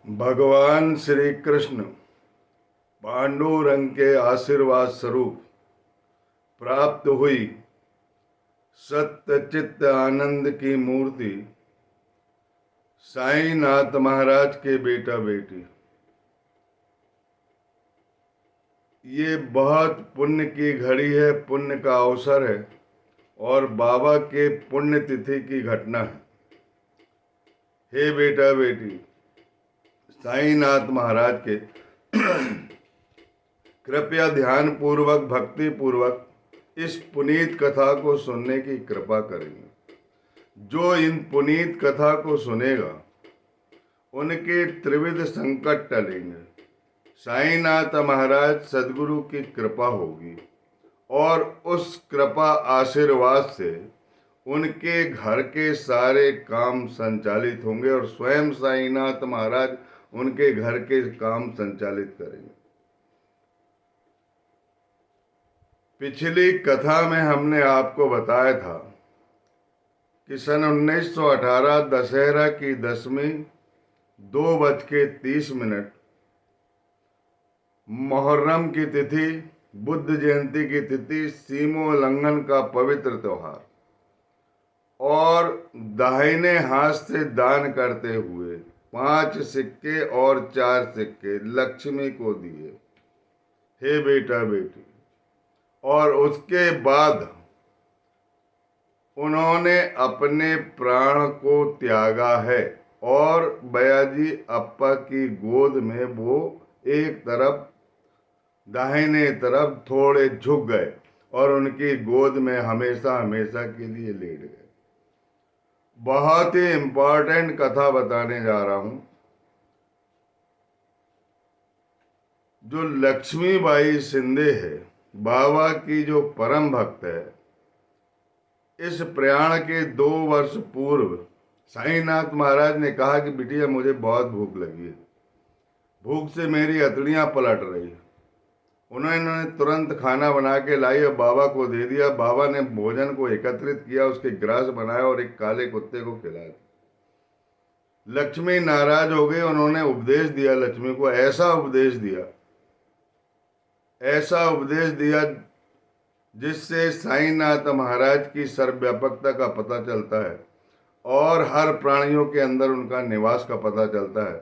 भगवान श्री कृष्ण पांडुरंग के आशीर्वाद स्वरूप प्राप्त हुई सत्य चित्त आनंद की मूर्ति साईनाथ महाराज के बेटा बेटी। ये बहुत पुण्य की घड़ी है, पुण्य का अवसर है और बाबा के पुण्य तिथि की घटना है। हे बेटा बेटी, साईनाथ महाराज के कृपया ध्यान पूर्वक भक्ति पूर्वक इस पुनीत कथा को सुनने की कृपा करेंगे। जो इन पुनीत कथा को सुनेगा उनके त्रिविध संकट टलेंगे। साईनाथ महाराज सदगुरु की कृपा होगी और उस कृपा आशीर्वाद से उनके घर के सारे काम संचालित होंगे और स्वयं साईनाथ महाराज उनके घर के काम संचालित करेंगे। पिछली कथा में हमने आपको बताया था कि सन 1918 दशहरा की दशमी 2:30 मुहर्रम की तिथि, बुद्ध जयंती की तिथि, सीमोल्लंघन का पवित्र त्योहार और दाहिने हाथ से दान करते हुए 5 सिक्के और 4 सिक्के लक्ष्मी को दिए। हे बेटा बेटी, और उसके बाद उन्होंने अपने प्राण को त्यागा है और बयाजी अप्पा की गोद में वो एक तरफ दाहिने तरफ थोड़े झुक गए और उनकी गोद में हमेशा हमेशा के लिए लेट गए। बहुत ही इंपॉर्टेंट कथा बताने जा रहा हूं। जो लक्ष्मीबाई शिंदे है, बाबा की जो परम भक्त है, इस प्रयाण के 2 वर्ष पूर्व साईनाथ महाराज ने कहा कि बिटिया मुझे बहुत भूख लगी है, भूख से मेरी हथेलियां पलट रही है। उन्होंने तुरंत खाना बना के लाई और बाबा को दे दिया। बाबा ने भोजन को एकत्रित किया, उसके ग्रास बनाया और एक काले कुत्ते को खिलाया। लक्ष्मी नाराज हो गई। उन्होंने उपदेश दिया लक्ष्मी को, ऐसा उपदेश दिया जिससे साईनाथ महाराज की सर्वव्यापकता का पता चलता है और हर प्राणियों के अंदर उनका निवास का पता चलता है।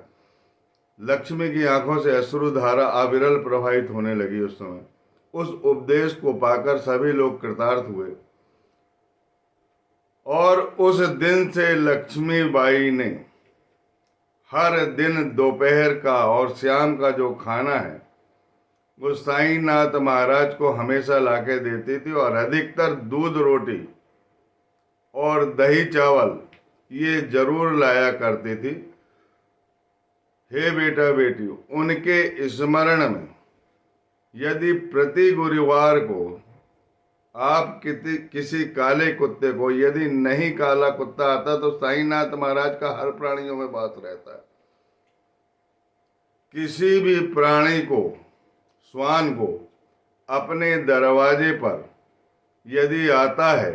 लक्ष्मी की आंखों से अश्रुधारा अविरल प्रवाहित होने लगी। उस समय उस उपदेश को पाकर सभी लोग कृतार्थ हुए और उस दिन से लक्ष्मीबाई ने हर दिन दोपहर का और शाम का जो खाना है वो साईनाथ महाराज को हमेशा लाके देती थी और अधिकतर दूध रोटी और दही चावल ये जरूर लाया करती थी। हे बेटा बेटी, उनके स्मरण में यदि प्रति गुरुवार को आप किसी काले कुत्ते को, यदि नहीं काला कुत्ता आता तो साईनाथ महाराज का हर प्राणियों में वास रहता है। किसी भी प्राणी को, श्वान को अपने दरवाजे पर यदि आता है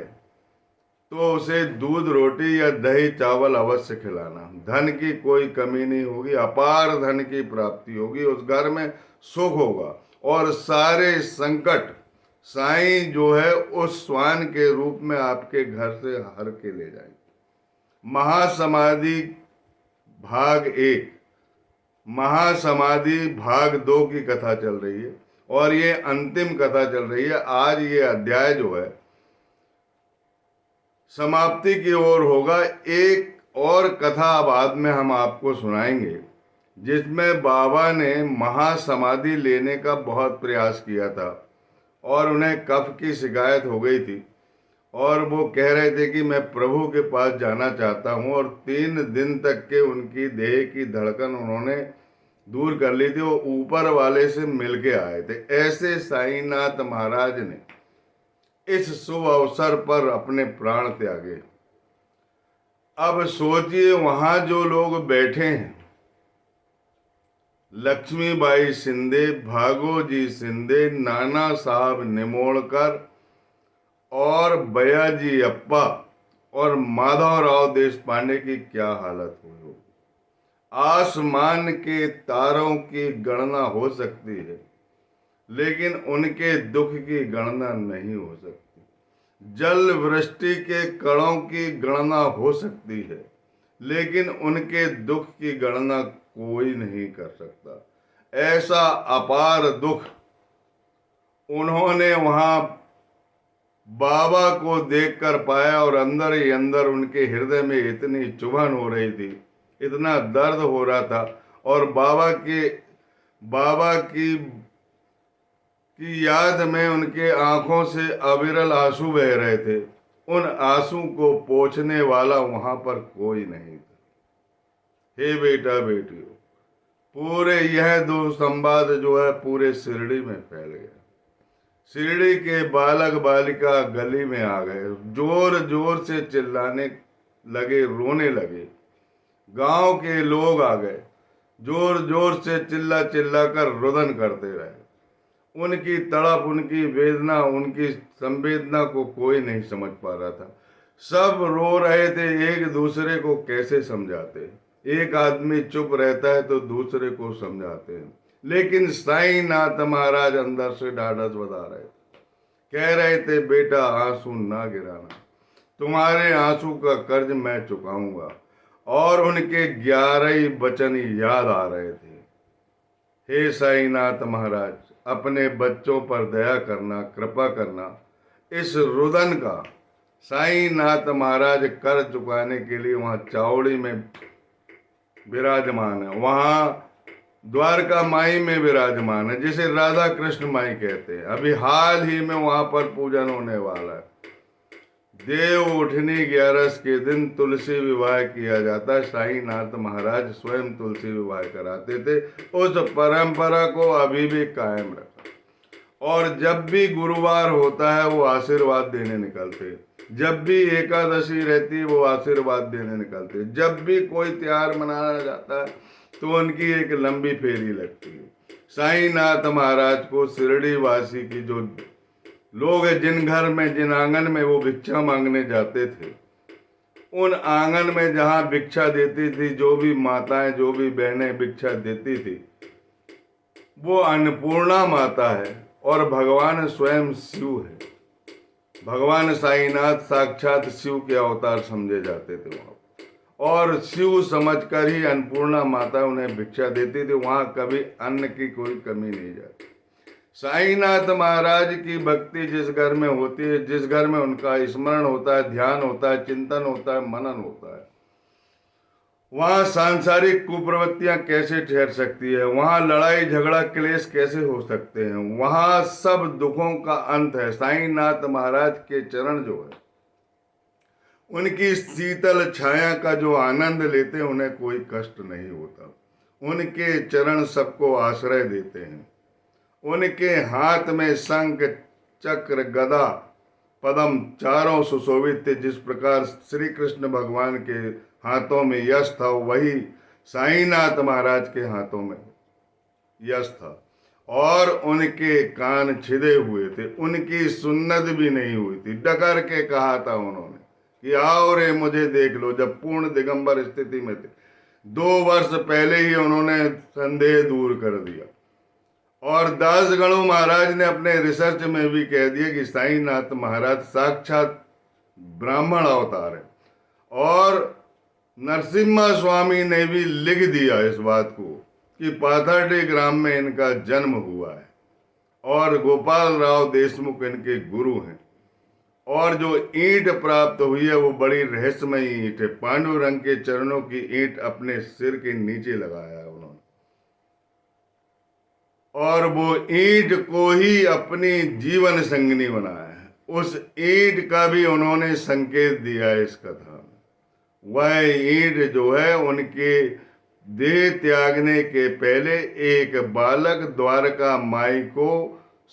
तो उसे दूध रोटी या दही चावल अवश्य खिलाना। धन की कोई कमी नहीं होगी, अपार धन की प्राप्ति होगी, उस घर में सुख होगा और सारे संकट साईं जो है उस श्वान के रूप में आपके घर से हर के ले जाएंगे। महासमाधि भाग 1, महासमाधि भाग 2 की कथा चल रही है और ये अंतिम कथा चल रही है। आज ये अध्याय जो है समाप्ति की ओर होगा। एक और कथा बाद में हम आपको सुनाएंगे जिसमें बाबा ने महासमाधि लेने का बहुत प्रयास किया था और उन्हें कफ की शिकायत हो गई थी और वो कह रहे थे कि मैं प्रभु के पास जाना चाहता हूं और 3 दिन तक के उनकी देह की धड़कन उन्होंने दूर कर ली थी। वो ऊपर वाले से मिल के आए थे। ऐसे साईनाथ महाराज ने इस शुभ अवसर पर अपने प्राण त्यागे। अब सोचिए वहां जो लोग बैठे हैं, लक्ष्मीबाई शिंदे, भागोजी शिंदे, नाना साहब निमोड़कर और बयाजी अप्पा और माधवराव देशपांडे की क्या हालत हुई होगी। आसमान के तारों की गणना हो सकती है, लेकिन उनके दुख की गणना नहीं हो सकती। जल वृष्टि के कणों की गणना हो सकती है, लेकिन उनके दुख की गणना कोई नहीं कर सकता। ऐसा अपार दुख उन्होंने वहां बाबा को देखकर पाया, और अंदर ही अंदर उनके हृदय में इतनी चुभन हो रही थी, इतना दर्द हो रहा था, और बाबा की याद में उनके आंखों से अविरल आंसू बह रहे थे। उन आंसू को पोंछने वाला वहां पर कोई नहीं था। हे बेटा बेटियों, पूरे यह दो संवाद जो है पूरे शिरडी में फैल गया। शिरडी के बालक बालिका गली में आ गए, जोर जोर से चिल्लाने लगे, रोने लगे। गांव के लोग आ गए, जोर जोर से चिल्ला चिल्ला कर रुदन करते रहे। उनकी तड़प, उनकी वेदना, उनकी संवेदना को कोई नहीं समझ पा रहा था। सब रो रहे थे, एक दूसरे को कैसे समझाते। एक आदमी चुप रहता है तो दूसरे को समझाते हैं, लेकिन साईनाथ महाराज अंदर से ढाढ़स बता रहे थे। कह रहे थे, बेटा आंसू ना गिराना, तुम्हारे आंसू का कर्ज मैं चुकाऊंगा। और उनके 11 वचन याद आ रहे थे। हे साईनाथ महाराज, अपने बच्चों पर दया करना, कृपा करना। इस रुदन का साईनाथ महाराज कर चुकाने के लिए वहां चावड़ी में विराजमान है, वहां द्वारका माई में विराजमान है, जिसे राधा कृष्ण माई कहते हैं। अभी हाल ही में वहां पर पूजन होने वाला है। देव उठनी 11 के दिन तुलसी विवाह किया जाता है। साईनाथ महाराज स्वयं तुलसी विवाह कराते थे। उस परंपरा को अभी भी कायम रखा। और जब भी गुरुवार होता है वो आशीर्वाद देने निकलते, जब भी एकादशी रहती है वो आशीर्वाद देने निकलते, जब भी कोई त्योहार मनाया जाता है तो उनकी एक लंबी फेरी लगती है। साईनाथ महाराज को शिरडी वासी की जो लोग जिन घर में, जिन आंगन में वो भिक्षा मांगने जाते थे, उन आंगन में जहां भिक्षा देती थी, जो भी माताएं, जो भी बहनें भिक्षा देती थी, वो अन्नपूर्णा माता है और भगवान स्वयं शिव है। भगवान साईनाथ साक्षात शिव के अवतार समझे जाते थे वहां, और शिव समझकर ही अन्नपूर्णा माता उन्हें भिक्षा देती थी। वहां कभी अन्न की कोई कमी नहीं जाती। साईनाथ महाराज की भक्ति जिस घर में होती है, जिस घर में उनका स्मरण होता है, ध्यान होता है, चिंतन होता है, मनन होता है, वहां सांसारिक कुप्रवृत्तियां कैसे ठहर सकती है, वहां लड़ाई झगड़ा क्लेश कैसे हो सकते हैं, वहां सब दुखों का अंत है। साईनाथ महाराज के चरण जो है, उनकी शीतल छाया का जो आनंद लेते हैं, उन्हें कोई कष्ट नहीं होता। उनके चरण सबको आश्रय देते हैं। उनके हाथ में शंख, चक्र, गदा, पद्म चारों सुशोभित थे। जिस प्रकार श्री कृष्ण भगवान के हाथों में यश था, वही साईनाथ महाराज के हाथों में यश था। और उनके कान छिदे हुए थे, उनकी सुन्नत भी नहीं हुई थी। डकर के कहा था उन्होंने कि आओ रे मुझे देख लो, जब पूर्ण दिगंबर स्थिति में थे। 2 वर्ष पहले ही उन्होंने संदेह दूर कर दिया। और दास गणु महाराज ने अपने रिसर्च में भी कह दिया कि साईनाथ महाराज साक्षात ब्राह्मण अवतार है। और नरसिम्हा स्वामी ने भी लिख दिया इस बात को कि पाथर्डी ग्राम में इनका जन्म हुआ है, और गोपाल राव देशमुख इनके गुरु हैं। और जो ईंट प्राप्त हुई है वो बड़ी रहस्यमयी ईंट है। पांडुरंग के चरणों की ईंट अपने सिर के नीचे लगाया है उन्होंने, और वो ईंट को ही अपनी जीवन संगनी बनाया है। उस ईंट का भी उन्होंने संकेत दिया है इस कथा में। वह ईंट जो है, उनके देह त्यागने के पहले एक बालक द्वारका माई को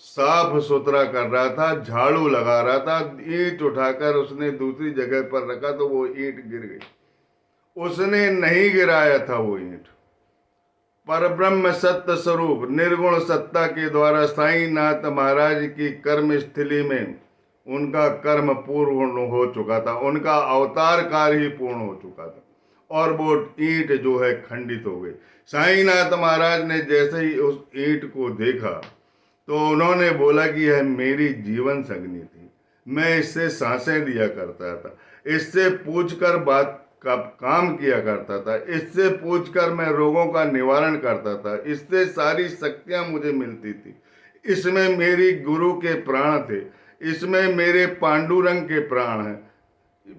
साफ सुथरा कर रहा था, झाड़ू लगा रहा था। ईंट उठाकर उसने दूसरी जगह पर रखा तो वो ईंट गिर गई। उसने नहीं गिराया था वो ईंट। परब्रह्म सत्य स्वरूप निर्गुण सत्ता के द्वारा साईनाथ महाराज की कर्म स्थली में उनका कर्म पूर्ण हो चुका था, उनका अवतार कार्य ही पूर्ण हो चुका था। और वो ईंट जो है खंडित हो गई। साईनाथ महाराज ने जैसे ही उस ईंट को देखा तो उन्होंने बोला कि यह मेरी जीवन संगनी थी, मैं इससे सांसें लिया करता था, इससे पूछकर बात का काम किया करता था, इससे पूछकर मैं रोगों का निवारण करता था, इससे सारी शक्तियां मुझे मिलती थी, इसमें मेरी गुरु के प्राण थे, इसमें मेरे पांडुरंग के प्राण हैं,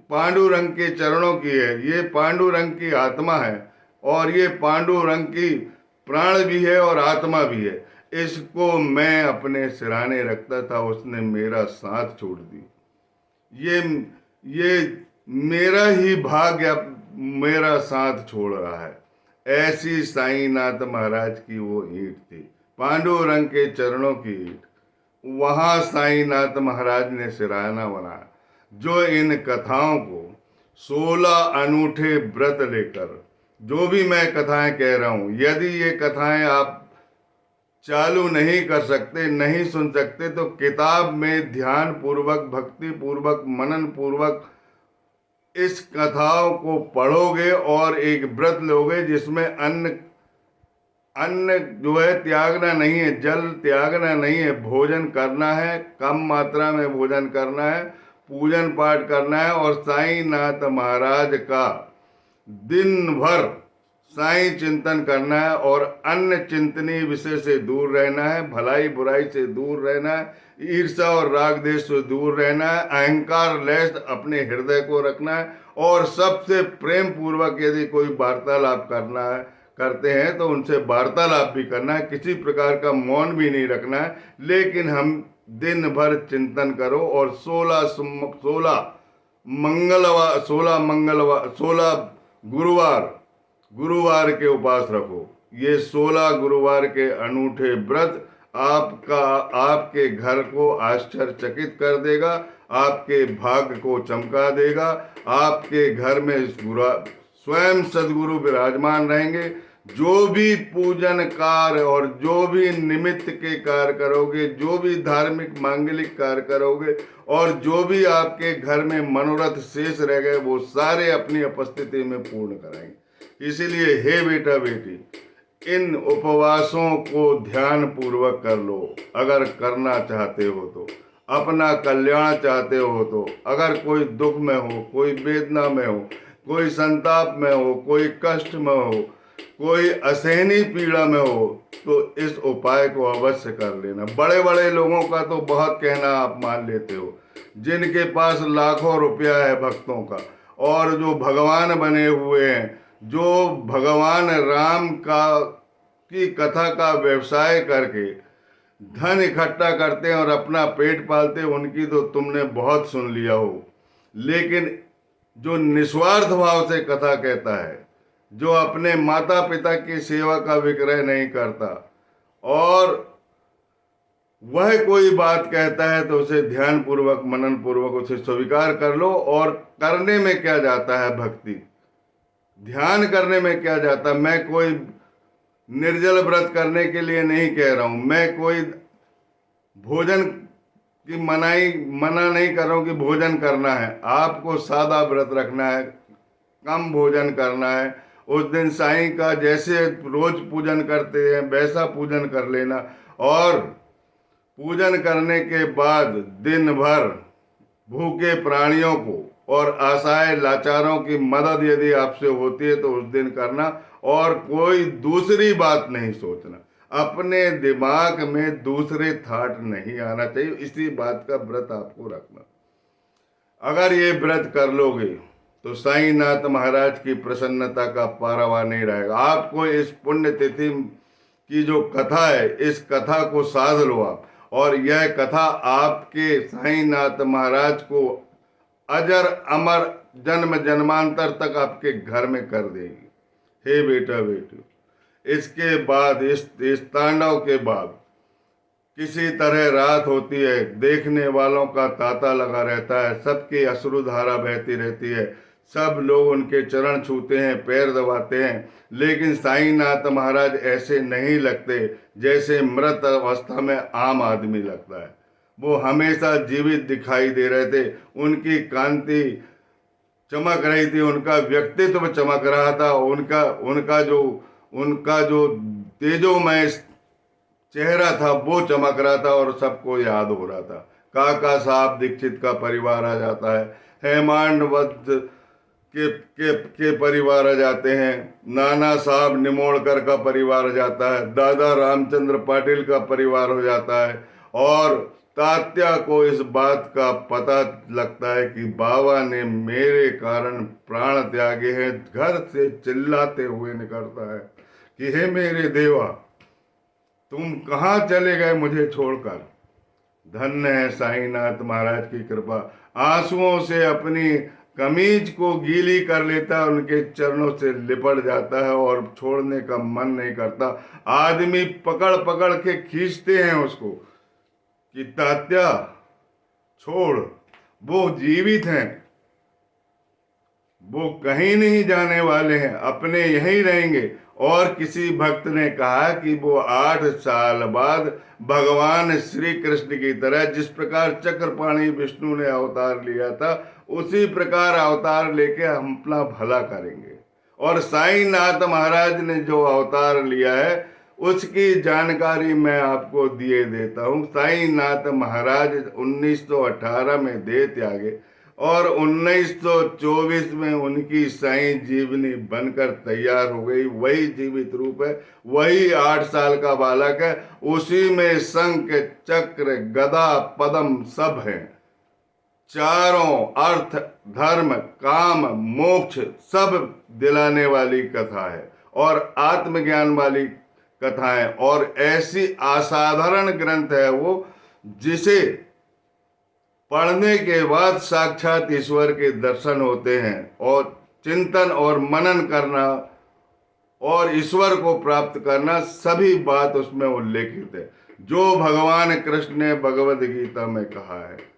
पांडुरंग के चरणों की है, ये पांडुरंग की आत्मा है और ये पांडुरंग की प्राण भी है और आत्मा भी है। इसको मैं अपने सिराने रखता था, उसने मेरा साथ छोड़ दी। ये मेरा ही भाग्य अब मेरा साथ छोड़ रहा है। ऐसी साईनाथ महाराज की वो ईंट थी, पांडुरंग के चरणों की ईंट। वहां साईनाथ महाराज ने सिराना बनाया, जो इन कथाओं को 16 अनूठे व्रत लेकर, जो भी मैं कथाएं कह रहा हूं, यदि ये कथाएं आप चालू नहीं कर सकते, नहीं सुन सकते, तो किताब में ध्यान पूर्वक, भक्ति पूर्वक, मनन पूर्वक इस कथाओं को पढ़ोगे और एक व्रत लोगे जिसमें अन्न अन्न जो है त्यागना नहीं है, जल त्यागना नहीं है, भोजन करना है, कम मात्रा में भोजन करना है, पूजन पाठ करना है और साईनाथ महाराज का दिन भर साईं चिंतन करना है और अन्य चिंतनी विषय से दूर रहना है, भलाई बुराई से दूर रहना है, ईर्ष्या और राग देश से दूर रहना है, अहंकार लेस अपने हृदय को रखना है और सबसे प्रेम पूर्वक यदि कोई वार्तालाप करना है, करते हैं तो उनसे वार्तालाप भी करना है, किसी प्रकार का मौन भी नहीं रखना है, लेकिन हम दिन भर चिंतन करो और 16 गुरुवार के उपास रखो। ये 16 गुरुवार के अनूठे व्रत आपके घर को आश्चर्यचकित कर देगा, आपके भाग्य को चमका देगा, आपके घर में स्वयं सदगुरु विराजमान रहेंगे। जो भी पूजन कार्य और जो भी निमित्त के कार्य करोगे, जो भी धार्मिक मांगलिक कार्य करोगे और जो भी आपके घर में मनोरथ शेष रह गए, वो सारे अपनी उपस्थिति में पूर्ण कराएंगे। इसीलिए हे बेटा बेटी, इन उपवासों को ध्यान पूर्वक कर लो। अगर करना चाहते हो तो, अपना कल्याण चाहते हो तो, अगर कोई दुख में हो, कोई वेदना में हो, कोई संताप में हो, कोई कष्ट में हो, कोई असहनीय पीड़ा में हो, तो इस उपाय को अवश्य कर लेना। बड़े बड़े लोगों का तो बहुत कहना आप मान लेते हो, जिनके पास लाखों रुपया है भक्तों का और जो भगवान बने हुए हैं, जो भगवान राम की कथा का व्यवसाय करके धन इकट्ठा करते हैं और अपना पेट पालते हैं, उनकी तो तुमने बहुत सुन लिया हो। लेकिन जो निस्वार्थ भाव से कथा कहता है, जो अपने माता पिता की सेवा का विक्रय नहीं करता और वह कोई बात कहता है तो उसे ध्यान पूर्वक, मनन पूर्वक उसे स्वीकार कर लो। और करने में क्या जाता है भक्ति, ध्यान करने में क्या जाता। मैं कोई निर्जल व्रत करने के लिए नहीं कह रहा हूं, मैं कोई भोजन की मना नहीं कर रहा हूं कि भोजन करना है। आपको सादा व्रत रखना है, कम भोजन करना है। उस दिन साईं का जैसे रोज पूजन करते हैं वैसा पूजन कर लेना और पूजन करने के बाद दिन भर भूखे प्राणियों को और असहाय लाचारों की मदद यदि आपसे होती है तो उस दिन करना और कोई दूसरी बात नहीं सोचना। अपने दिमाग में दूसरे थॉट नहीं आना चाहिए, इसी बात का व्रत आपको रखना। अगर ये व्रत कर लोगे तो साईनाथ महाराज की प्रसन्नता का पारावार नहीं रहेगा। आपको इस पुण्य तिथि की जो कथा है, इस कथा को साध लो आप, और यह कथा आपके साईनाथ महाराज को अजर अमर जन्म जन्मांतर तक आपके घर में कर देगी। हे बेटा बेटी, इसके बाद इस तांडव के बाद किसी तरह रात होती है, देखने वालों का तांता लगा रहता है, सबकी अश्रुधारा बहती रहती है, सब लोग उनके चरण छूते हैं, पैर दबाते हैं, लेकिन साईनाथ महाराज ऐसे नहीं लगते जैसे मृत अवस्था में आम आदमी लगता है। वो हमेशा जीवित दिखाई दे रहे थे, उनकी कांति चमक रही थी, उनका व्यक्तित्व चमक रहा था, उनका उनका जो तेजोमय चेहरा था वो चमक रहा था और सबको याद हो रहा था। काका साहब दीक्षित का परिवार आ जाता है, हेमांडवत के परिवार आ जाते हैं, नाना साहब निमोड़कर का परिवार आ जाता है, दादा रामचंद्र पाटिल का परिवार हो जाता है। और तात्या को इस बात का पता लगता है कि बाबा ने मेरे कारण प्राण त्यागे हैं। घर से चिल्लाते हुए निकलता है कि हे मेरे देवा, तुम कहाँ चले गए मुझे छोड़कर। धन्य है साईनाथ महाराज की कृपा। आंसुओं से अपनी कमीज को गीली कर लेता है, उनके चरणों से लिपट जाता है और छोड़ने का मन नहीं करता। आदमी पकड़ पकड़ के खींचते हैं उसको कि तात्या छोड़, वो जीवित हैं, वो कहीं नहीं जाने वाले हैं, अपने यहीं रहेंगे। और किसी भक्त ने कहा कि वो 8 साल बाद भगवान श्री कृष्ण की तरह, जिस प्रकार चक्रपाणी विष्णु ने अवतार लिया था, उसी प्रकार अवतार लेके हम अपना भला करेंगे। और साईनाथ महाराज ने जो अवतार लिया है उसकी जानकारी मैं आपको दिए देता हूँ। साईनाथ महाराज 1918 में दे त्यागे और 1924 में उनकी साईं जीवनी बनकर तैयार हो गई। वही जीवित रूप है, वही 8 साल का बालक है, उसी में शंख चक्र गदा पद्म सब है। चारों अर्थ धर्म काम मोक्ष सब दिलाने वाली कथा है और आत्मज्ञान वाली कथा है। और ऐसी असाधारण ग्रंथ है वो, जिसे पढ़ने के बाद साक्षात ईश्वर के दर्शन होते हैं और चिंतन और मनन करना और ईश्वर को प्राप्त करना, सभी बात उसमें उल्लेखित है। जो भगवान कृष्ण ने भगवद गीता में कहा है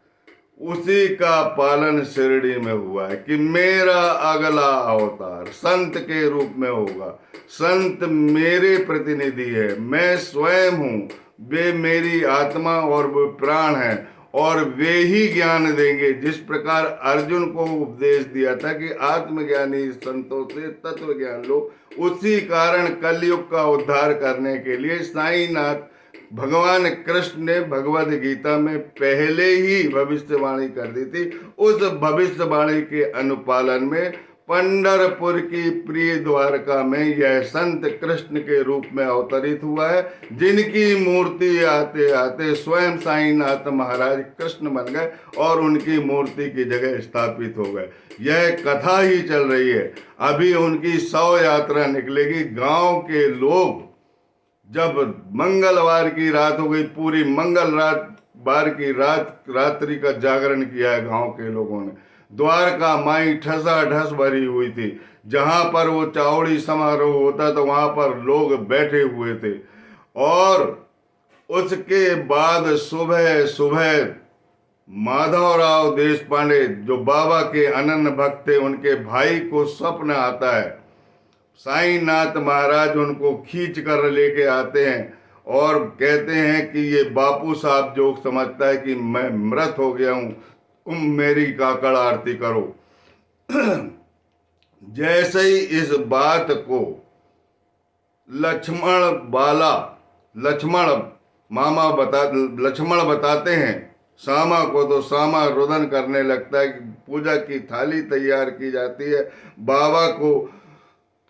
उसी का पालन शिरडी में हुआ है कि मेरा अगला अवतार संत के रूप में होगा। संत मेरे प्रतिनिधि है, मैं स्वयं हूँ, वे मेरी आत्मा और वे प्राण है और वे ही ज्ञान देंगे। जिस प्रकार अर्जुन को उपदेश दिया था कि आत्मज्ञानी संतों से तत्व ज्ञान लो, उसी कारण कलयुग का उद्धार करने के लिए साईनाथ भगवान कृष्ण ने भगवद गीता में पहले ही भविष्यवाणी कर दी थी। उस भविष्यवाणी के अनुपालन में पंढरपुर की प्रिय द्वारका में यह संत कृष्ण के रूप में अवतरित हुआ है, जिनकी मूर्ति आते आते स्वयं साईनाथ महाराज कृष्ण बन गए और उनकी मूर्ति की जगह स्थापित हो गए। यह कथा ही चल रही है। अभी उनकी 100 यात्रा निकलेगी। गांव के लोग जब मंगलवार की रात हो गई, पूरी मंगलवार की रात्रि का जागरण किया है गांव के लोगों ने। द्वारका माई ठसाठस भरी हुई थी। जहां पर वो चावड़ी समारोह होता तो वहां पर लोग बैठे हुए थे। और उसके बाद सुबह सुबह माधवराव देश पांडे, जो बाबा के अनन्य भक्त थे, उनके भाई को स्वप्न आता है। साईनाथ महाराज उनको खींच कर लेके आते हैं और कहते हैं कि ये बापू साहब जो समझता है कि मैं मृत हो गया हूं, तुम मेरी काकड़ आरती करो। जैसे ही इस बात को लक्ष्मण बताते हैं श्यामा को, तो श्यामा रुदन करने लगता है कि पूजा की थाली तैयार की जाती है। बाबा को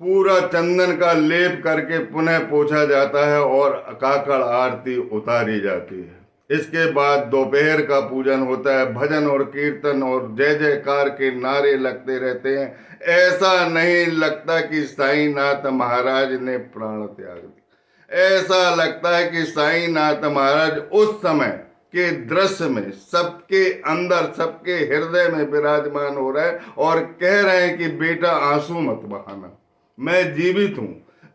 पूरा चंदन का लेप करके पुनः पोछा जाता है और काकड़ आरती उतारी जाती है। इसके बाद दोपहर का पूजन होता है। भजन और कीर्तन और जय जयकार के नारे लगते रहते हैं। ऐसा नहीं लगता कि साईनाथ महाराज ने प्राण त्याग दिया। ऐसा लगता है कि साईनाथ महाराज उस समय के दृश्य में सबके अंदर, सबके हृदय में विराजमान हो रहे हैं और कह रहे हैं कि बेटा आंसू मत बहाना, मैं जीवित हूं,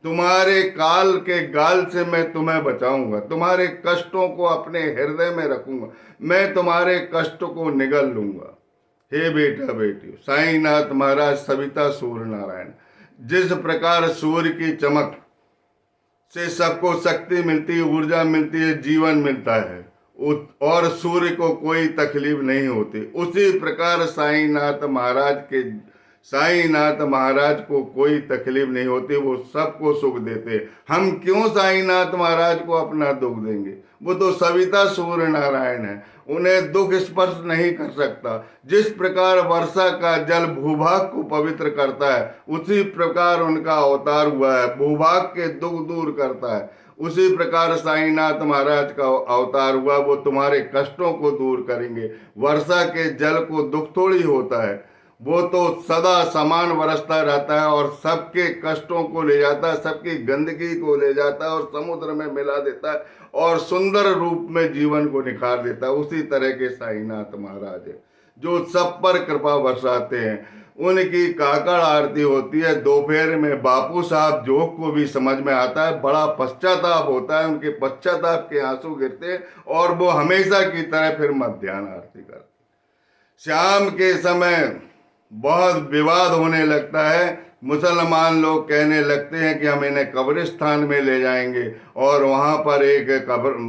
तुम्हारे काल के गाल से मैं तुम्हें बचाऊंगा, तुम्हारे कष्टों को अपने हृदय में रखूंगा, मैं तुम्हारे कष्ट को निगल लूंगा। हे बेटा बेटी, साईनाथ महाराज सविता सूर्य नारायण, जिस प्रकार सूर्य की चमक से सबको शक्ति मिलती है, ऊर्जा मिलती है, जीवन मिलता है और सूर्य को कोई तकलीफ नहीं होती, उसी प्रकार साईनाथ महाराज के साईनाथ महाराज को कोई तकलीफ नहीं होती, वो सबको सुख देते। हम क्यों साईनाथ महाराज को अपना दुख देंगे? वो तो सविता सूर्य नारायण है, उन्हें दुख स्पर्श नहीं कर सकता। जिस प्रकार वर्षा का जल भूभाग को पवित्र करता है, उसी प्रकार उनका अवतार हुआ है, भूभाग के दुख दूर करता है। उसी प्रकार साईनाथ महाराज का अवतार हुआ, वो तुम्हारे कष्टों को दूर करेंगे। वर्षा के जल को दुख थोड़ी होता है, वो तो सदा समान बरसता रहता है और सबके कष्टों को ले जाता है, सबकी गंदगी को ले जाता है और समुद्र में मिला देता है और सुंदर रूप में जीवन को निखार देता है। उसी तरह के साईनाथ महाराज है जो सब पर कृपा बरसाते हैं। उनकी काकड़ आरती होती है दोपहर में, बापू साहब जोग को भी समझ में आता है, बड़ा पश्चाताप होता है, उनके पश्चाताप के आंसू गिरते हैं और वो हमेशा की तरह फिर मध्याह्न आरती करते। शाम के समय बहुत विवाद होने लगता है, मुसलमान लोग कहने लगते हैं कि हम इन्हें कब्रिस्तान में ले जाएंगे और वहाँ पर एक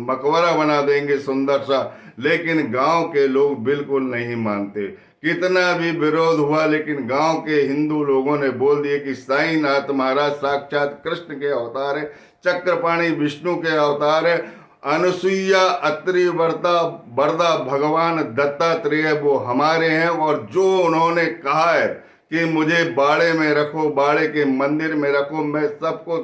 मकबरा बना देंगे सुंदर सा, लेकिन गांव के लोग बिल्कुल नहीं मानते। कितना भी विरोध हुआ, लेकिन गांव के हिंदू लोगों ने बोल दिए कि साईनाथ महाराज साक्षात कृष्ण के अवतार है, चक्रपाणी विष्णु के अवतार है, अनुसुईया अत्रि वरदा भगवान दत्तात्रेय वो हमारे हैं, और जो उन्होंने कहा है कि मुझे बाड़े में रखो, बाड़े के मंदिर में रखो, मैं सबको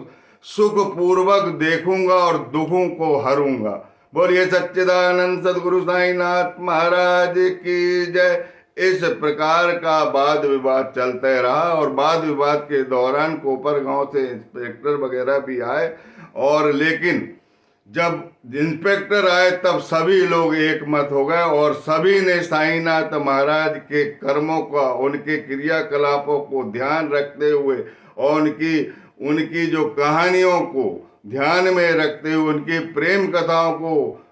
सुख पूर्वक देखूंगा और दुखों को हरूंगा। बोलिए सच्चिदानंद सदगुरु साईनाथ महाराज की जय। इस प्रकार का वाद विवाद चलते रहा और वाद विवाद के दौरान कोपर गांव से इंस्पेक्टर वगैरह भी आए, और लेकिन जब इंस्पेक्टर आए तब सभी लोग एक मत हो गए और सभी ने साईनाथ महाराज के कर्मों का, उनके क्रियाकलापों को ध्यान रखते हुए और उनकी जो कहानियों को ध्यान में रखते हुए, उनकी प्रेम कथाओं को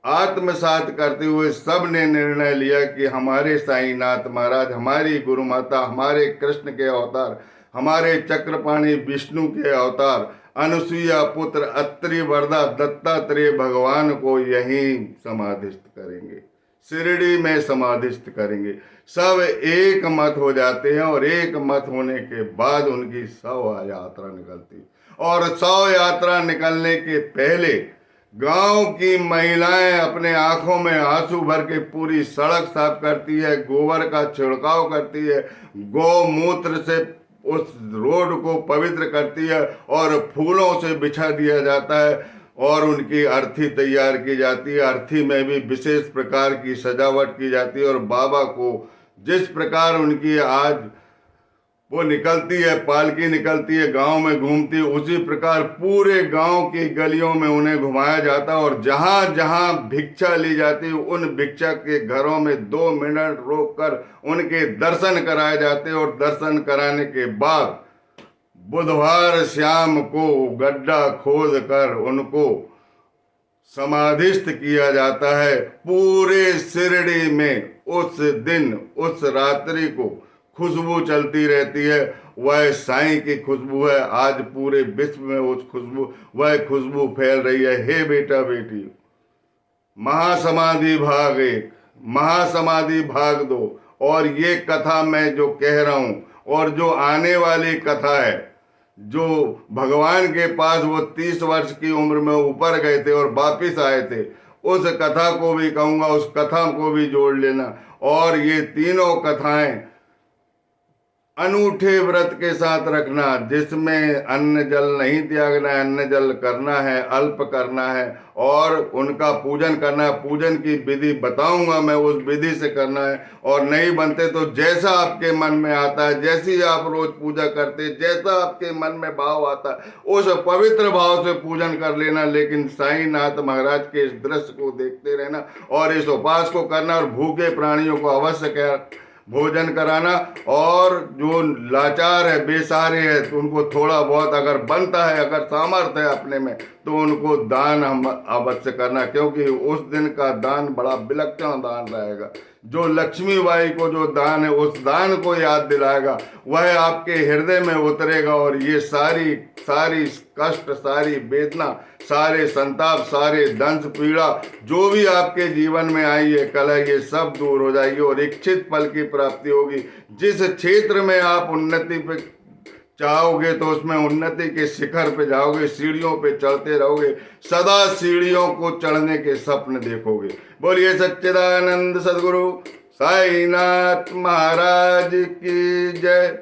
आत्मसात करते हुए सब ने निर्णय लिया कि हमारे साईनाथ महाराज, हमारी गुरु माता, हमारे कृष्ण के अवतार, हमारे चक्रपाणी विष्णु के अवतार, अनुसुईया पुत्र अत्रि वरदा दत्तात्रेय भगवान को यहीं समाधिस्थ करेंगे, शिरडी में समाधिस्थ करेंगे। सब एक मत हो जाते हैं और एक मत होने के बाद उनकी शव यात्रा निकलती, और शव यात्रा निकलने के पहले गांव की महिलाएं अपने आंखों में आंसू भर के पूरी सड़क साफ करती है, गोबर का छिड़काव करती है, गौमूत्र से उस रोड को पवित्र करती है और फूलों से बिछा दिया जाता है और उनकी अर्थी तैयार की जाती है। अर्थी में भी विशेष प्रकार की सजावट की जाती है और बाबा को जिस प्रकार उनकी आज वो निकलती है, पालकी निकलती है, गांव में घूमती है, उसी प्रकार पूरे गांव की गलियों में उन्हें घुमाया जाता है और जहां जहां भिक्षा ली जाती है उन भिक्षा के घरों में 2 मिनट रोककर उनके दर्शन कराए जाते हैं और दर्शन कराने के बाद बुधवार शाम को गड्ढा खोद कर उनको समाधिस्थ किया जाता है। पूरे शिरडी में उस दिन, उस रात्रि को खुशबू चलती रहती है, वह साईं की खुशबू है। आज पूरे विश्व में वह खुशबू फैल रही है। हे बेटा बेटी, महासमाधि भाग 1, महासमाधि भाग 2, और ये कथा मैं जो कह रहा हूं और जो आने वाली कथा है, जो भगवान के पास वो 30 वर्ष की उम्र में ऊपर गए थे और वापिस आए थे, उस कथा को भी कहूंगा, उस कथा को भी जोड़ लेना। और ये तीनों कथाएं अनूठे व्रत के साथ रखना, जिसमें अन्न जल नहीं त्यागना है, अन्न जल करना है, अल्प करना है और उनका पूजन करना है। पूजन की विधि बताऊंगा मैं, उस विधि से करना है। और नहीं बनते तो जैसा आपके मन में आता है, जैसी आप रोज पूजा करते, जैसा आपके मन में भाव आता है, उस पवित्र भाव से पूजन कर लेना। लेकिन साईनाथ महाराज के इस दृश्य को देखते रहना और इस उपास को करना और भूखे प्राणियों को अवश्य भोजन कराना। और जो लाचार है, बेसहारे है, तो उनको थोड़ा बहुत अगर बनता है, अगर सामर्थ्य है अपने में, तो उनको दान हम अवश्य करना, क्योंकि उस दिन का दान बड़ा विलक्षण दान रहेगा। जो लक्ष्मी बाई को जो दान है, उस दान को याद दिलाएगा, वह आपके हृदय में उतरेगा और ये सारी कष्ट, सारी वेदना, सारे संताप, सारे दंश पीड़ा जो भी आपके जीवन में आई है कलह, ये सब दूर हो जाएगी और इच्छित फल की प्राप्ति होगी। जिस क्षेत्र में आप उन्नति पे चाहोगे तो उसमें उन्नति के शिखर पे जाओगे, सीढ़ियों पे चढ़ते रहोगे, सदा सीढ़ियों को चढ़ने के स्वप्न देखोगे। बोलिए सच्चिदानंद सदगुरु साईनाथ महाराज की जय।